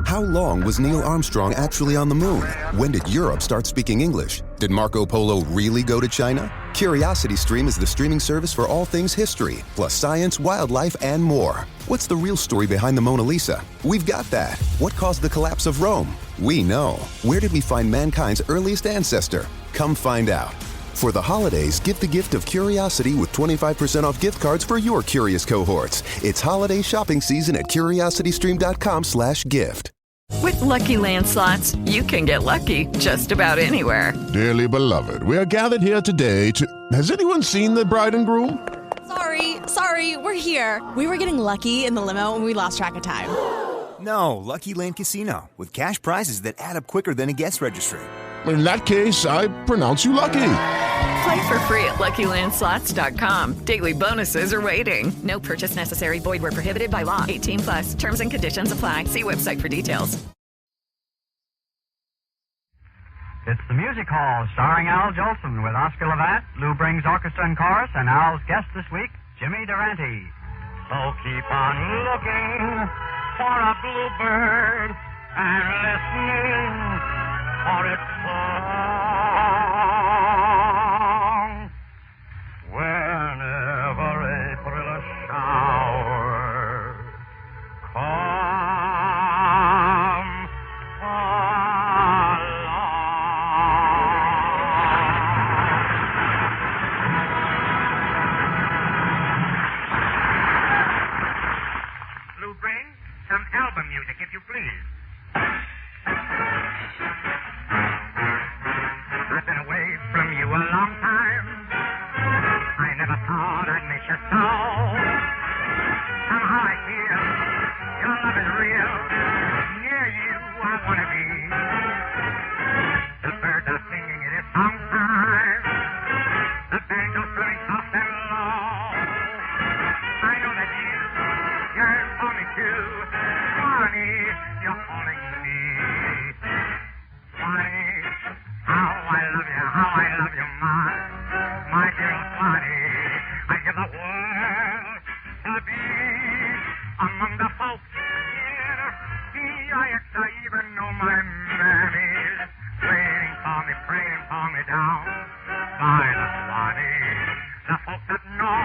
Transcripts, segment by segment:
How long was Neil Armstrong actually on the moon? When did Europe start speaking English? Did Marco Polo really go to China? CuriosityStream is the streaming service for all things history, plus science, wildlife, and more. What's the real story behind the Mona Lisa? We've got that. What caused the collapse of Rome? We know. Where did we find mankind's earliest ancestor? Come find out. For the holidays, give the gift of curiosity with 25% off gift cards for your curious cohorts. It's holiday shopping season at curiositystream.com/gift. With Lucky Land Slots, you can get lucky just about anywhere. Dearly beloved, we are gathered here today to... Has anyone seen the bride and groom? Sorry, we're here. We were getting lucky in the limo and we lost track of time. No, Lucky Land Casino, with cash prizes that add up quicker than a guest registry. In that case, I pronounce you lucky. Play for free at LuckyLandSlots.com. Daily bonuses are waiting. No purchase necessary. Void where prohibited by law. 18+. Terms and conditions apply. See website for details. It's the Music Hall, starring Al Jolson with Oscar Lavatt, Lou Brings Orchestra and Chorus, and Al's guest this week, Jimmy Durante. So keep on looking for a bluebird and listening for its song. Whenever April a shower comes along. Lou Brings, some album music, if you please. I've been away from you a long time. I never thought I'd miss you so. Somehow I feel your love is real. Near you I want to be. The birds are singing, it is song time. The banjo's playing soft and low. I know that you yearn for me too. Honey, you're calling me. Honey, how I love you, my dear Swanee. I give the world to be among the folks in PIX. I even know my mammy's waiting for me, praying for me down by the Swanee. The folks that know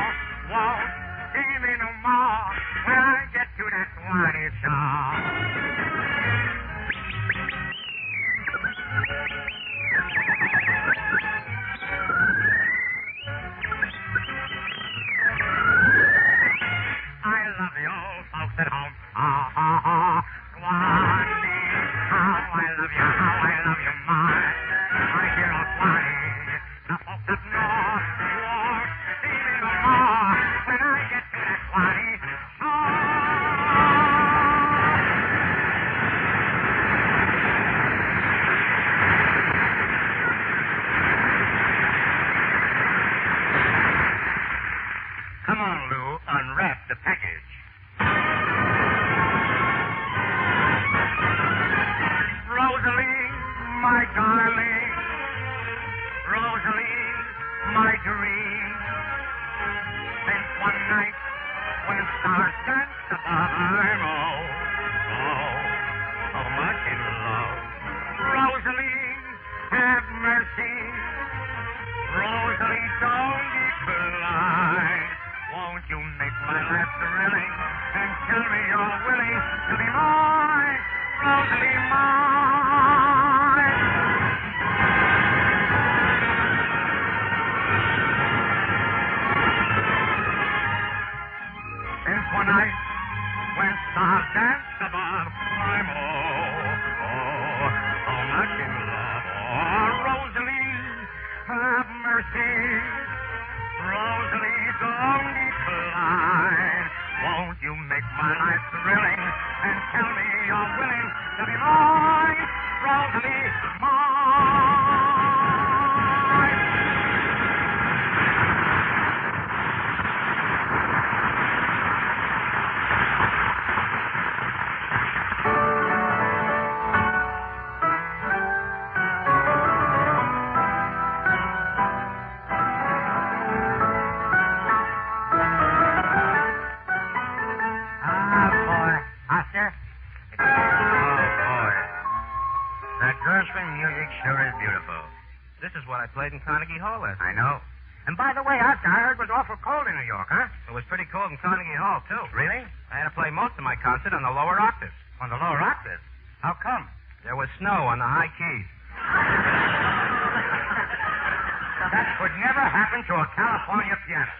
won't see me no more when I get to that Swanee shore. I love the old folks at home. Swanee, how I love you, my dear old Swanee. The folks up north won't see me no more when I get to that Swanee shore. Come on, Lou, unwrap the package. Rosalie! That ghostly music sure is beautiful. This is what I played in Carnegie Hall last I night. know. And by the way, Oscar, I heard it was awful cold in New York, huh? It was pretty cold in Carnegie Hall, too. Really? I had to play most of my concert on the lower octaves. On the lower octave? How come? There was snow on the high keys. That could never happen to a California piano.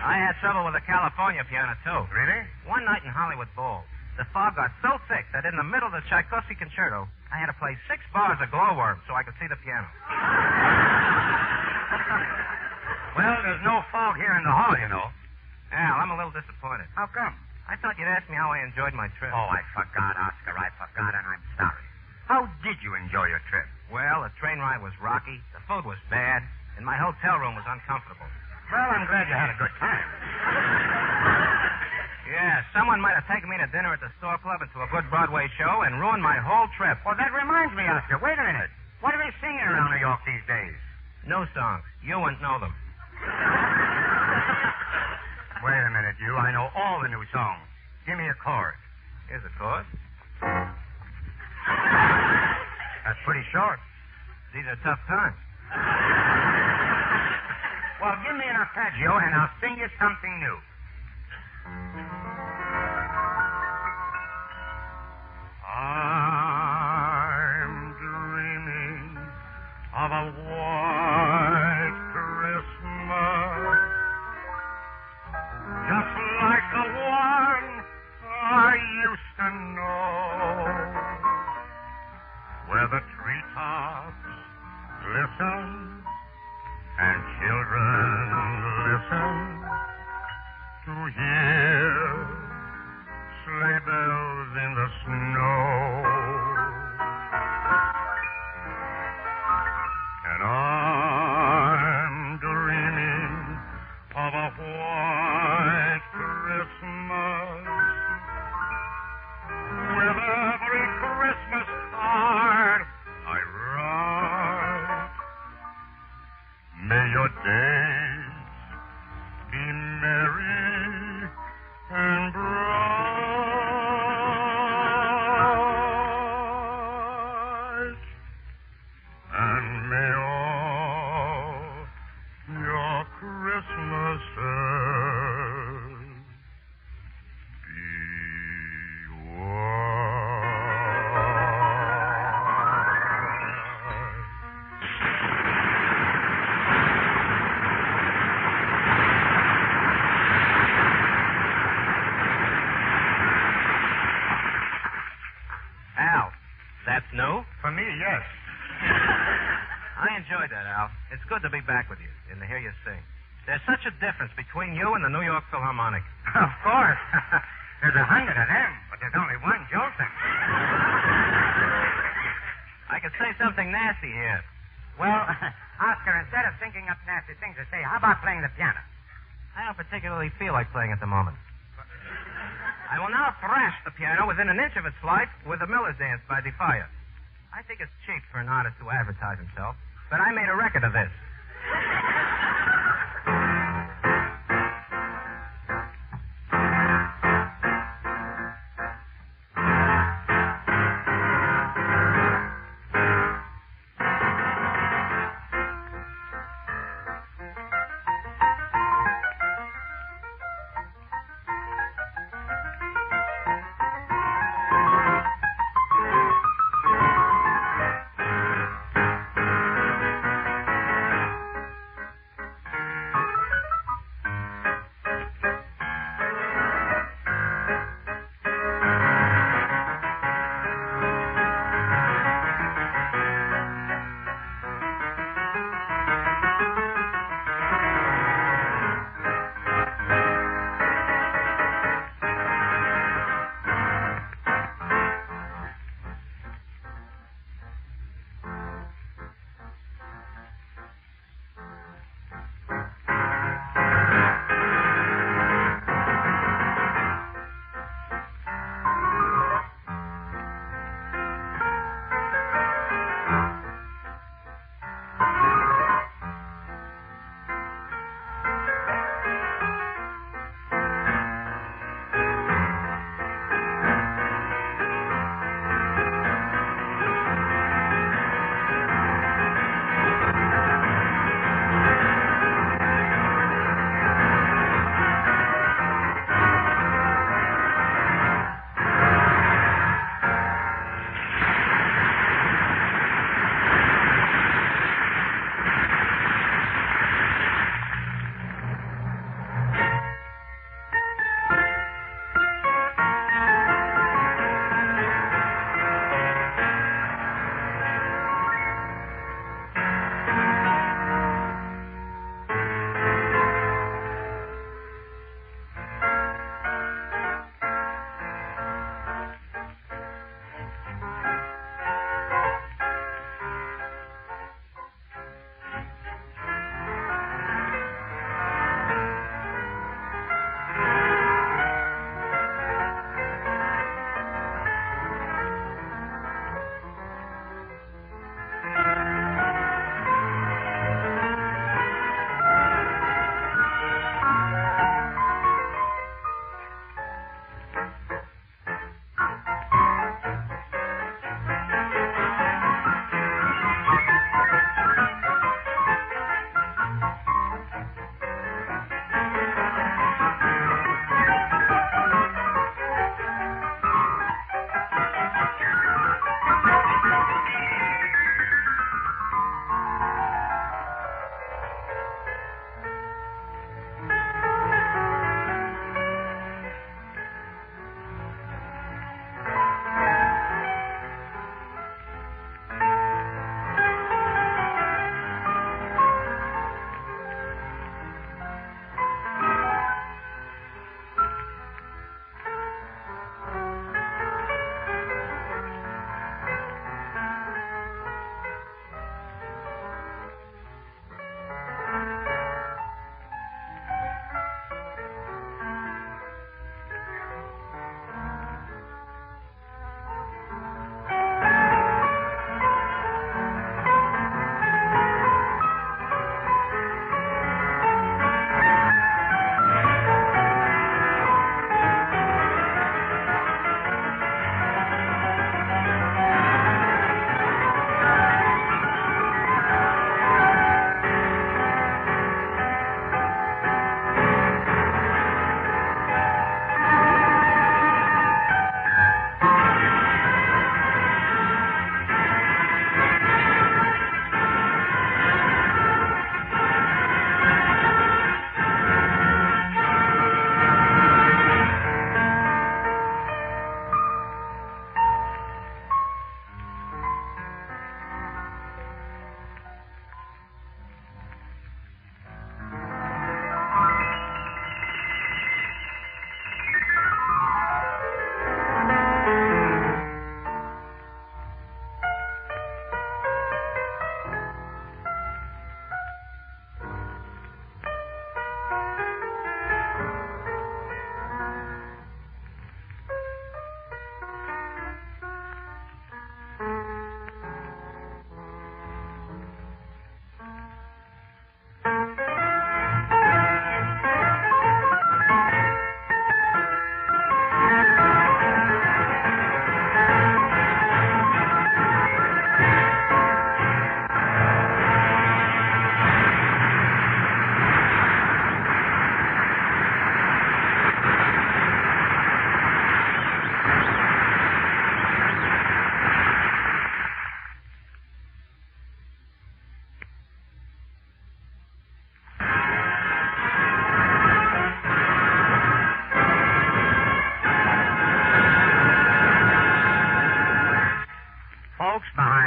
I had trouble with the California piano, too. Really? One night in Hollywood Bowl, the fog got so thick that in the middle of the Tchaikovsky concerto, I had to play 6 bars of glowworm so I could see the piano. Well, there's no fog here in the hall, you know. Al, I'm a little disappointed. How come? I thought you'd ask me how I enjoyed my trip. Oh, I forgot, Oscar. I forgot, and I'm sorry. How did you enjoy your trip? Well, the train ride was rocky, the food was bad, and my hotel room was uncomfortable. Well, I'm glad you had a good time. Yeah, someone might have taken me to dinner at the Store Club and to a good Broadway show and ruined my whole trip. Well, that reminds me, Oscar. Wait a minute. What are they singing around New York these days? New songs. You wouldn't know them. Wait a minute, you. I know all the new songs. Give me a chord. Here's a chord. That's pretty short. These are tough times. Well, give me an arpeggio, and I'll sing you something new. I'm dreaming of a white Christmas, just like the one I used to know, where the treetops glisten and children listen to hear sleigh bells in the snow. And I'm dreaming of a white Christmas with every Christmas card I write. May your days be merry and bright, and may all your Christmases be Al, that's new? For me, yes. I enjoyed that, Al. It's good to be back with you and to hear you sing. There's such a difference between you and the New York Philharmonic. Of course. There's 100 of them, but there's only one Jolson. I could say something nasty here. Well, Oscar, instead of thinking up nasty things to say, how about playing the piano? I don't particularly feel like playing at the moment. I will now thrash the piano within an inch of its life with the Miller's Dance by Defiant. I think it's cheap for an artist to advertise himself, but I made a record of this.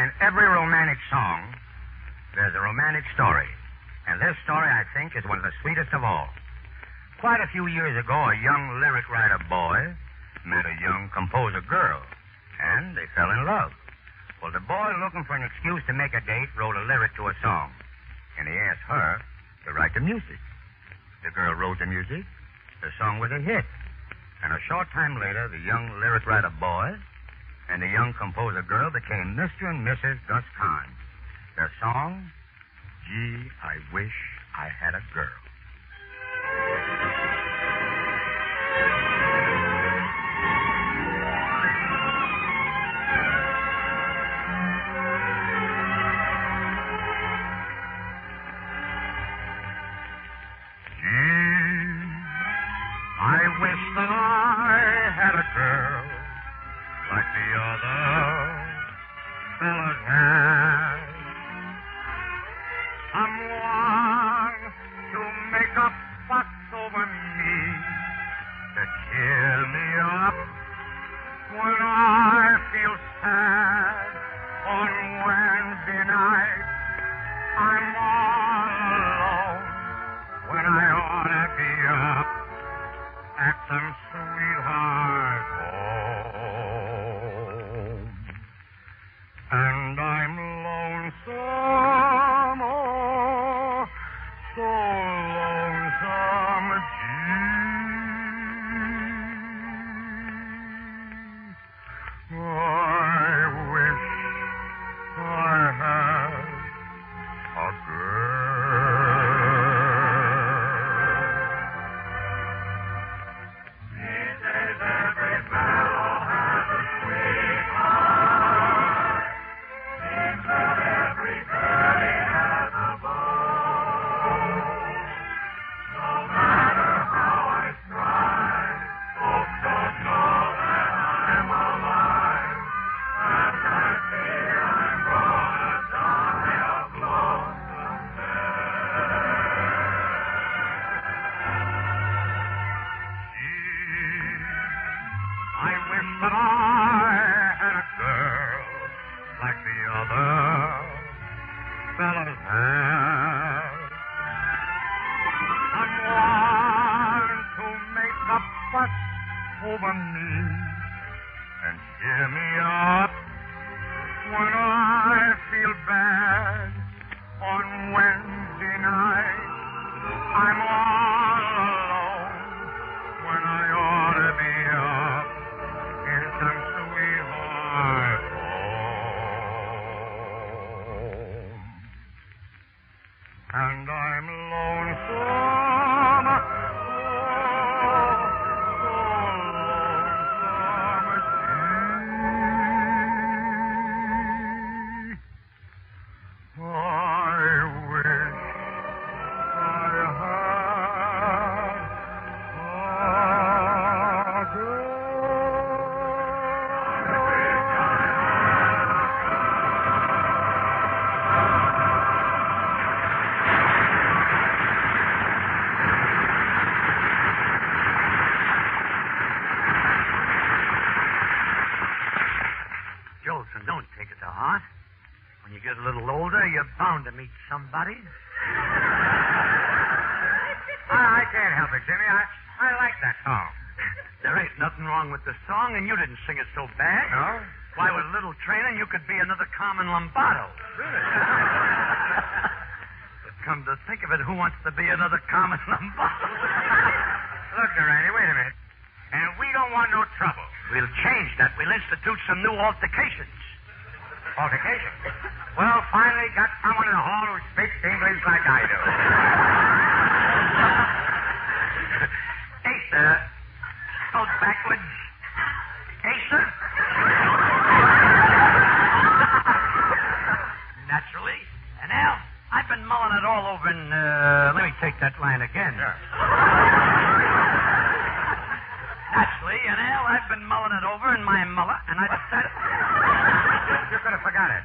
in every romantic song, there's a romantic story. And this story, I think, is one of the sweetest of all. Quite a few years ago, a young lyric writer boy met a young composer girl, and they fell in love. Well, the boy, looking for an excuse to make a date, wrote a lyric to a song, and he asked her to write the music. The girl wrote the music. The song was a hit. And a short time later, the young lyric writer boy and the young composer girl became Mr. and Mrs. Gus Kahn. Their song, Gee, I Wish I Had a Girl. I wish that I had a girl like the other fellas had. Someone to make a fuss over me, to cheer me up when I feel sad. On Wednesday night, I'm all alone when I ought to be up at some sweetheart home. And I'm lonesome, oh, so lonesome, gee. I wish I had a girl. But I had a girl like the other fellas had. Someone to make a fuss over me and cheer me up when I feel bad. On Wednesday night, I'm all alone when I ought to be up in some sweetheart home. And I'm lonesome, oh, so lonesome, gee. I wish I had a girl. Jolson, don't take it to heart. When you get a little older, you're bound to meet somebody. I can't help it, Jimmy. I like that song. There ain't nothing wrong with the song, and you didn't sing it so bad. No? Why, with a little training, you could be another Carmen Lombardo. Really? But come to think of it, who wants to be another Carmen Lombardo? Look, Durante, wait a minute. And we don't want no trouble. We'll change that. We'll institute some new altercations. Altercation? Well, finally got someone in the hall who speaks English like I do. Hey, sir. Go backwards. Hey, sir. Naturally. And Al, I've been mulling it all over in, let me take that line again. Yeah. Naturally, and Al, I've been mulling it over in my mullet, and I decided... You could have forgot it.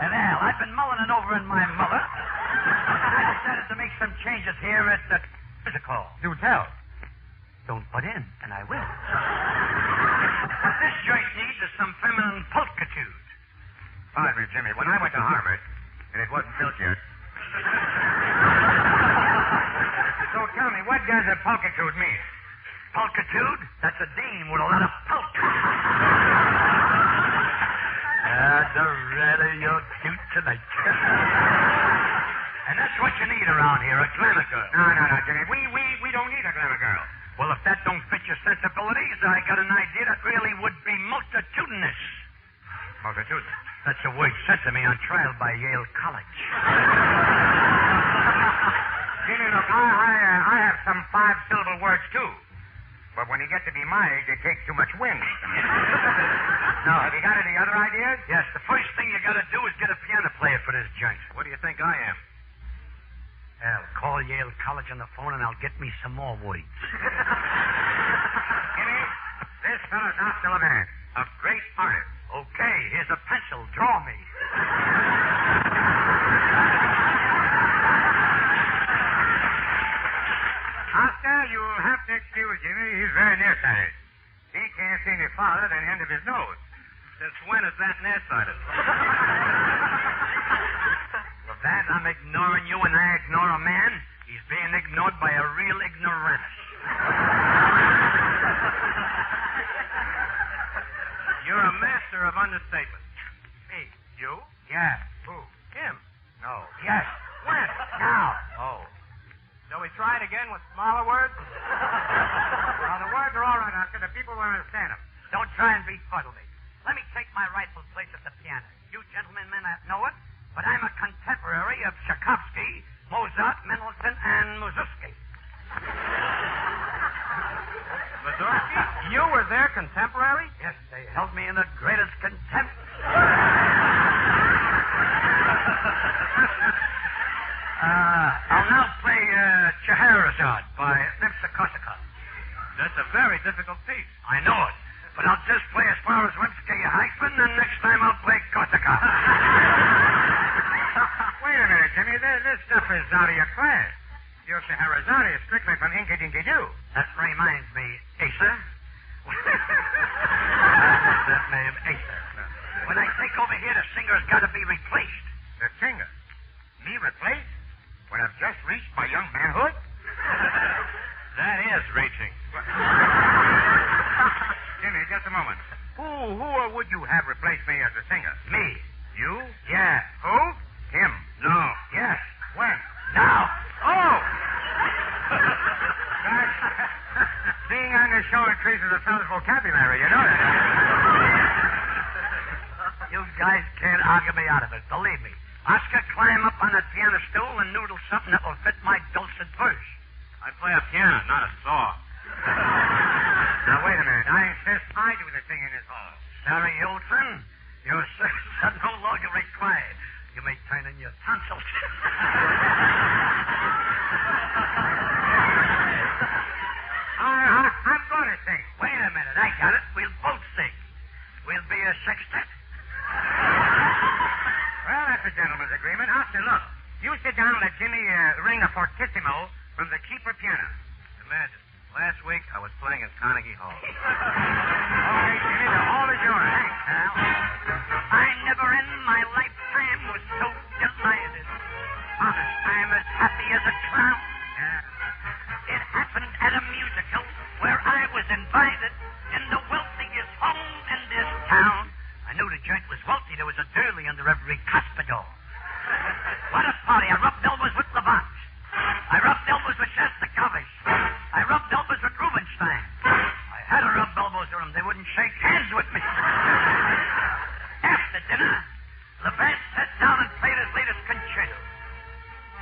And Al, I've been mulling it over in my mullet. I decided to make some changes here at the physical. Do tell. Don't butt in, and I will. What this joint needs is some feminine pulchritude. Pardon me, Jimmy. When I went to Harvard, and it wasn't built yet. So tell me, what does a pulchitude mean? Pulchitude? That's a dame with a lot of pulch. Doretta, you're cute tonight. And that's what you need around here, a glamour girl. No, Jimmy. We don't need a glamour girl. Well, if that don't fit your sensibilities, I got an idea that really would be multitudinous. Multitudinous? That's a word sent to me on trial by Yale College. Jimmy, look, I have some 5-syllable words, too. But when you get to be my age, it takes too much wind. Now, have you got any other ideas? Yes, the first thing you got to do is get a piano player for this joint. What do you think I am? I'll call Yale College on the phone, and I'll get me some more words. Jimmy, this fellow's not still a man. A great artist. Okay, here's a pencil. Draw me. Oscar, you'll have to excuse Jimmy. He's very nearsighted. He can't see any farther than the end of his nose. Since when is that nearsighted? Well, that I'm ignoring you and I ignore a man. He's being ignored by a real ignoramus. You're a master of understatement. Me? You? Yeah. Who? Him? No. Yes. When? Now. Oh. Shall we try it again with smaller words? Well, the words are all right, Oscar. The people will understand them. Don't try and befuddle me. Let me take my rightful place at the piano. You gentlemen may not know it, but I'm a contemporary of Tchaikovsky, Mozart, Mendelssohn, and Mussorgsky. Mussorgsky? You were their contemporary? Yes, they held me in the greatest contempt. I'll now play Scheherazade by Rimsky-Korsakov. That's a very difficult piece. I know it, but I'll just play as far as Rimsky-hyphen, and next time I'll play Korsakov. Wait a minute, Jimmy. This stuff is out of your class. Your Scheherazade is strictly from Inky Dinky Doo. That reminds me, Asa. That name, Asa. When I take over here, the singer's got to be replaced. The singer? Me replaced? When I've just reached my young manhood? That is reaching. Jimmy, just a moment. Who would you have replaced me as a singer? Me. You? Yeah. Who? Him. No. Yes. When? Now. Oh! Being on this show increases a fellow's vocabulary, you know that. You guys can't argue me out of it, believe me. Oscar, climb up on that piano stool and noodle something that will fit my dulcet verse. I play a piano, not a saw. Now, wait a minute. I insist I do the singing in this hall. Sorry, Olson. Your services are no longer required. You may turn in your tonsils. I'm going to sing. Wait a minute. I got it. We'll both sing. We'll be a sextet. Well, that's a gentleman's agreement. Oscar, look. You sit down and let Jimmy ring a fortissimo from the cheaper piano. Imagine. Last week, I was playing at Carnegie Hall. Okay, Jimmy, the hall is yours. Thanks, Al. I never in my lifetime was so delighted. Honest, I'm as happy as a clown. It happened at a musical where I was invited in the wealthiest home in this town. I knew the joint was wealthy. There was a dirly under every cuspidor. What a party. I rubbed elbows with Levant. I rubbed elbows with Shostakovich. I rubbed elbows with Rubinstein. I had to rub elbows with them. They wouldn't shake hands with me. After dinner, Levant sat down and played his latest concerto.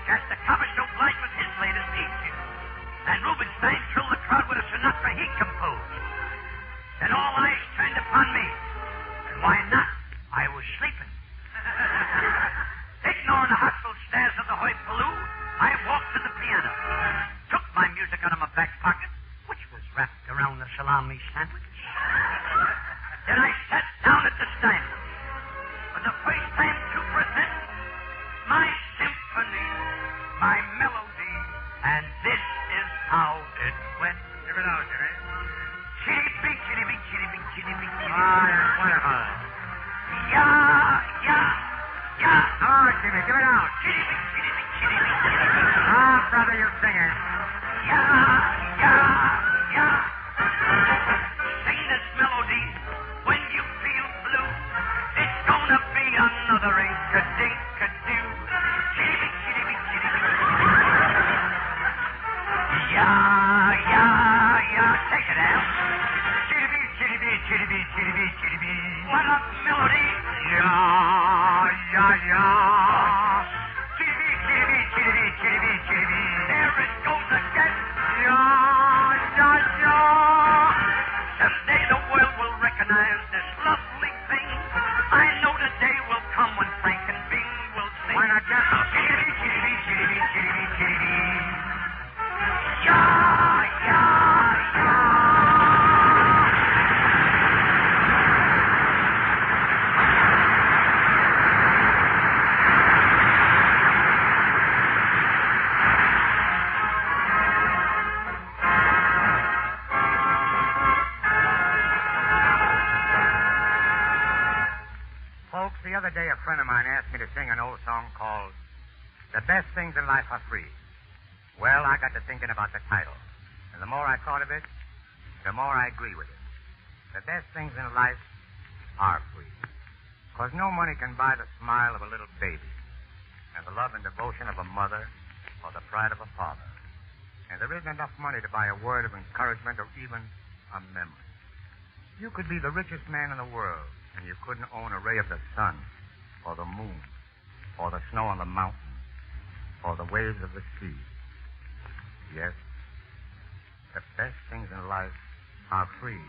Shostakovich obliged with his latest etude. And Rubinstein thrilled the crowd with a sonata he composed. Then all eyes turned upon me. And why not? I was sleeping. Ignoring the hostile stares of the hoi pollou, I walked to the piano, took my music out of my back pocket, which was wrapped around the salami sandwich. Then I sat down at the stand for the first time to present my symphony, my melody, and this is how it went. Give it out, Jimmy. Chitty-bee, chitty-bee, chitty-bee, chitty-bee, chitty-bee. Ah, that's wonderful. Yeah, yeah. Jimmy. Give it out. Ah, brother, you sing it. Yeah. Sing this melody when you feel blue. It's gonna be another ink-a-dink-a-doo. Chitty-bee. Yeah. Take it out. Chitty-bee. What a melody. Yeah. Chitty-bee. There it goes again. Yeah. Someday the world will recognize this lovely thing. I know the day will come when Frank and Bing will sing. Why not just Chitty-bee. Yeah. Folks, the other day a friend of mine asked me to sing an old song called The Best Things in Life Are Free. Well, I got to thinking about the title. And the more I thought of it, the more I agree with it. The best things in life are free. Because no money can buy the smile of a little baby, and the love and devotion of a mother, or the pride of a father. And there isn't enough money to buy a word of encouragement or even a memory. You could be the richest man in the world, and you couldn't own a ray of the sun, or the moon, or the snow on the mountain, or the waves of the sea. Yes, the best things in life are free.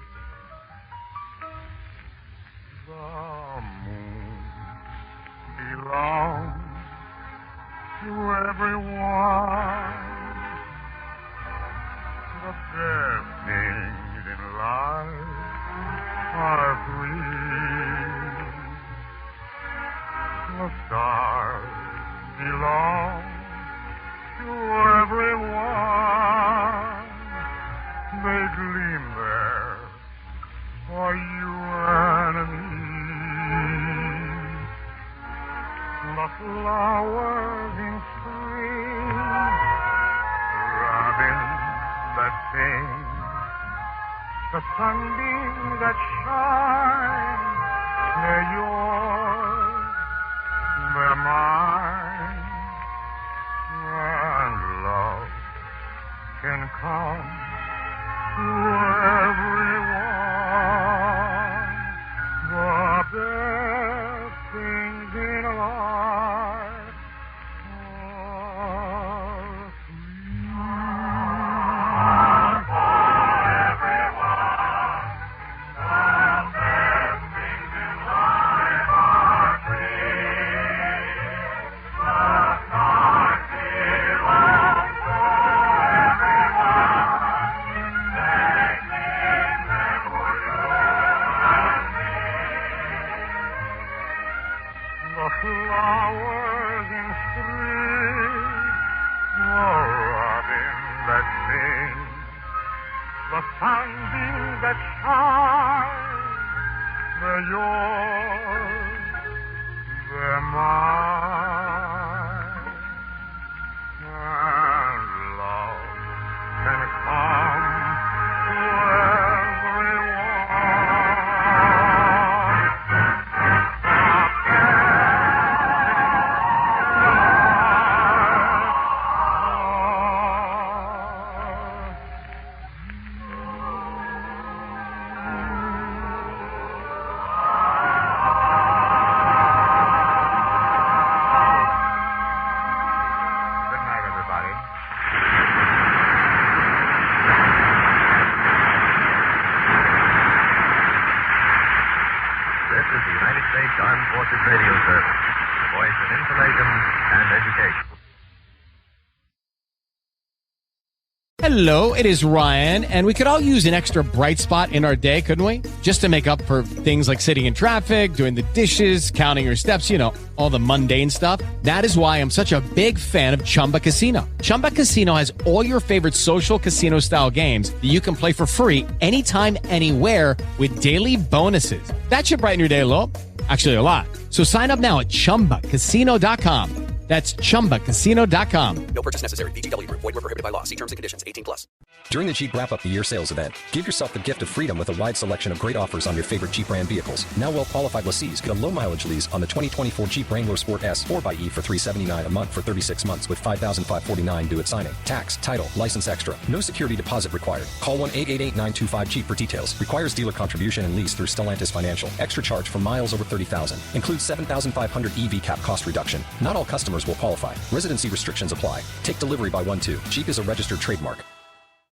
The moon belongs to everyone. The best things in life are free. The stars belong to everyone. They gleam there for you and me. The flowers in spring, robins that sing, the sunbeams that shine, they're yours, they're mine, and love can come to everyone. The best things in life are free. The flowers in spring, the robin that sings, the sunbeams that shine, they're yours, they're mine, and love can come to Good night, everybody. This is the United States Armed Forces Radio Service, the voice of information and education. Hello, it is Ryan, and we could all use an extra bright spot in our day, couldn't we? Just to make up for things like sitting in traffic, doing the dishes, counting your steps, you know, all the mundane stuff. That is why I'm such a big fan of Chumba Casino. Chumba Casino has all your favorite social casino-style games that you can play for free anytime, anywhere with daily bonuses. That should brighten your day a little. Actually, a lot. So sign up now at ChumbaCasino.com. That's ChumbaCasino.com. No purchase necessary. VGW Group. Void where prohibited by law. See terms and conditions. 18+. During the Jeep Wrap-Up the Year sales event, give yourself the gift of freedom with a wide selection of great offers on your favorite Jeep brand vehicles. Now well-qualified lessees get a low-mileage lease on the 2024 Jeep Wrangler Sport S 4xe for $379 a month for 36 months with $5,549 due at signing. Tax, title, license extra. No security deposit required. Call 1-888-925-JEEP for details. Requires dealer contribution and lease through Stellantis Financial. Extra charge for miles over 30,000. Includes $7,500 EV cap cost reduction. Not all customers will qualify. Residency restrictions apply. Take delivery by 1-2. Jeep is a registered trademark.